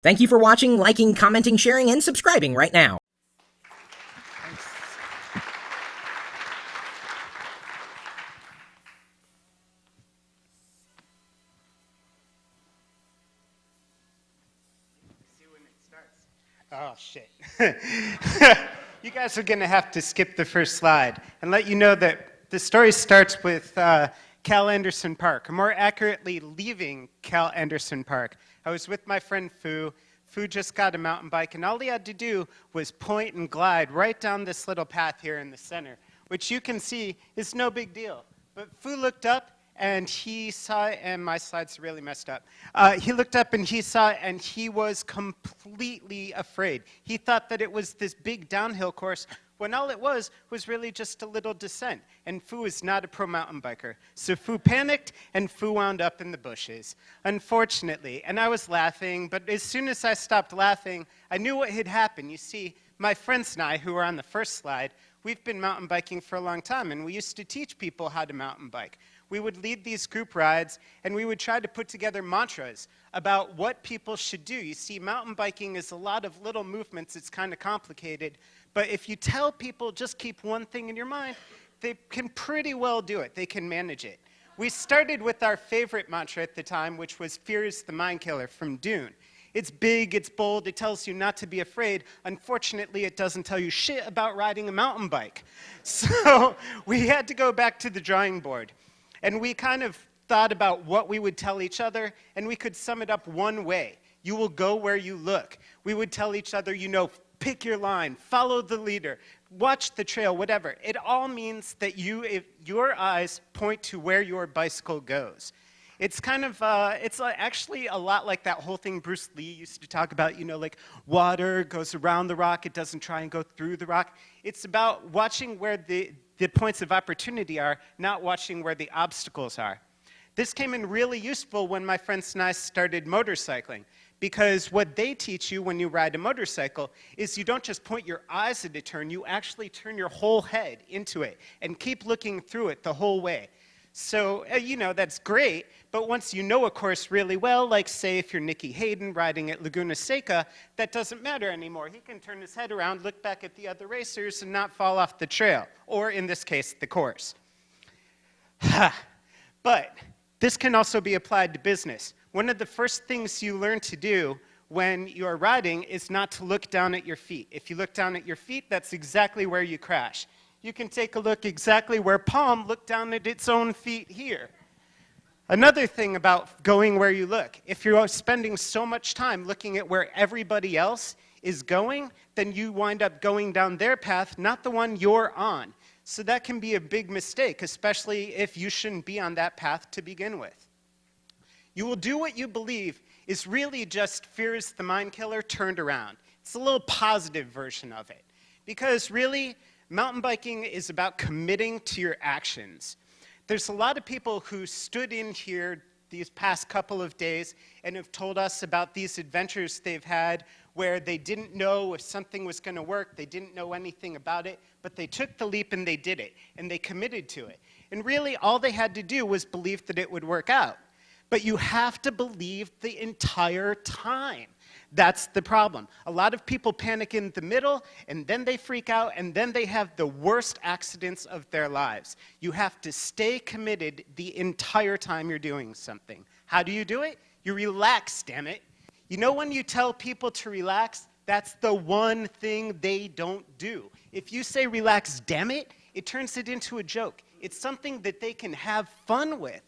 Thank you for watching, liking, commenting, sharing, and subscribing right now. See when it starts. Oh, shit. You guys are going to have to skip the first slide and let you know that the story starts with Cal Anderson Park, or more accurately, leaving Cal Anderson Park. I was with my friend Fu. Fu just got a mountain bike, and all he had to do was point and glide right down this little path here in the center, which you can see is no big deal. But Fu looked up, and he saw, and my slides are really messed up. He looked up and he saw, and he was completely afraid. He thought that it was this big downhill course, when all it was really just a little descent. And Fu is not a pro mountain biker. So Fu panicked, and Fu wound up in the bushes, unfortunately. And I was laughing, but as soon as I stopped laughing, I knew what had happened. You see, my friends and I, who were on the first slide, we've been mountain biking for a long time, and we used to teach people how to mountain bike. We would lead these group rides, and we would try to put together mantras about what people should do. You see, mountain biking is a lot of little movements. It's kind of complicated. But if you tell people just keep one thing in your mind, they can pretty well do it. They can manage it. We started with our favorite mantra at the time, which was "Fear is the mind killer" from Dune. It's big, it's bold, it tells you not to be afraid. Unfortunately, it doesn't tell you shit about riding a mountain bike. So we had to go back to the drawing board. And we kind of thought about what we would tell each other, and we could sum it up one way. You will go where you look. We would tell each other, pick your line, follow the leader, watch the trail, whatever. It all means that if your eyes point to where your bicycle goes. It's kind of, actually a lot like that whole thing Bruce Lee used to talk about, like water goes around the rock, it doesn't try and go through the rock. It's about watching where the points of opportunity are, not watching where the obstacles are. This came in really useful when my friends and I started motorcycling, because what they teach you when you ride a motorcycle is you don't just point your eyes at a turn, you actually turn your whole head into it and keep looking through it the whole way. So, that's great, but once you know a course really well, like say if you're Nicky Hayden riding at Laguna Seca, that doesn't matter anymore. He can turn his head around, look back at the other racers, and not fall off the trail, or in this case, the course. But this can also be applied to business. One of the first things you learn to do when you're riding is not to look down at your feet. If you look down at your feet, that's exactly where you crash. You can take a look exactly where Palm looked down at its own feet here. Another thing about going where you look, if you're spending so much time looking at where everybody else is going, then you wind up going down their path, not the one you're on. So that can be a big mistake, especially if you shouldn't be on that path to begin with. You will do what you believe is really just fear is the mind killer turned around. It's a little positive version of it. Because really, mountain biking is about committing to your actions. There's a lot of people who stood in here these past couple of days and have told us about these adventures they've had where they didn't know if something was going to work, they didn't know anything about it, but they took the leap and they did it, and they committed to it. And really, all they had to do was believe that it would work out. But you have to believe the entire time. That's the problem. A lot of people panic in the middle, and then they freak out, and then they have the worst accidents of their lives. You have to stay committed the entire time you're doing something. How do you do it? You relax, damn it. When you tell people to relax, that's the one thing they don't do. If you say relax, damn it, it turns it into a joke. It's something that they can have fun with.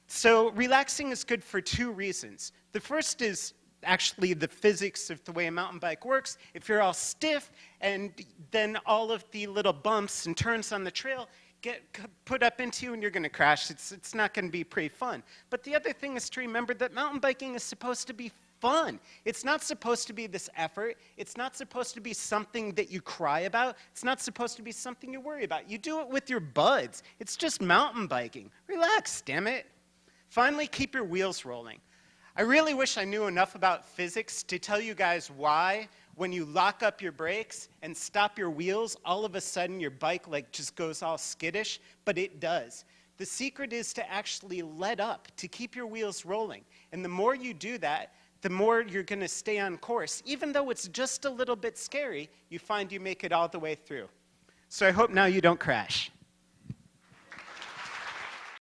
So relaxing is good for two reasons. The first is actually the physics of the way a mountain bike works. If you're all stiff and then all of the little bumps and turns on the trail get put up into you and you're going to crash, it's not going to be pretty fun. But the other thing is to remember that mountain biking is supposed to be fun. It's not supposed to be this effort. It's not supposed to be something that you cry about. It's not supposed to be something you worry about. You do it with your buds. It's just mountain biking. Relax, damn it. Finally, keep your wheels rolling. I really wish I knew enough about physics to tell you guys why when you lock up your brakes and stop your wheels, all of a sudden your bike just goes all skittish, but it does. The secret is to actually let up, to keep your wheels rolling. And the more you do that, the more you're going to stay on course. Even though it's just a little bit scary, you find you make it all the way through. So I hope now you don't crash.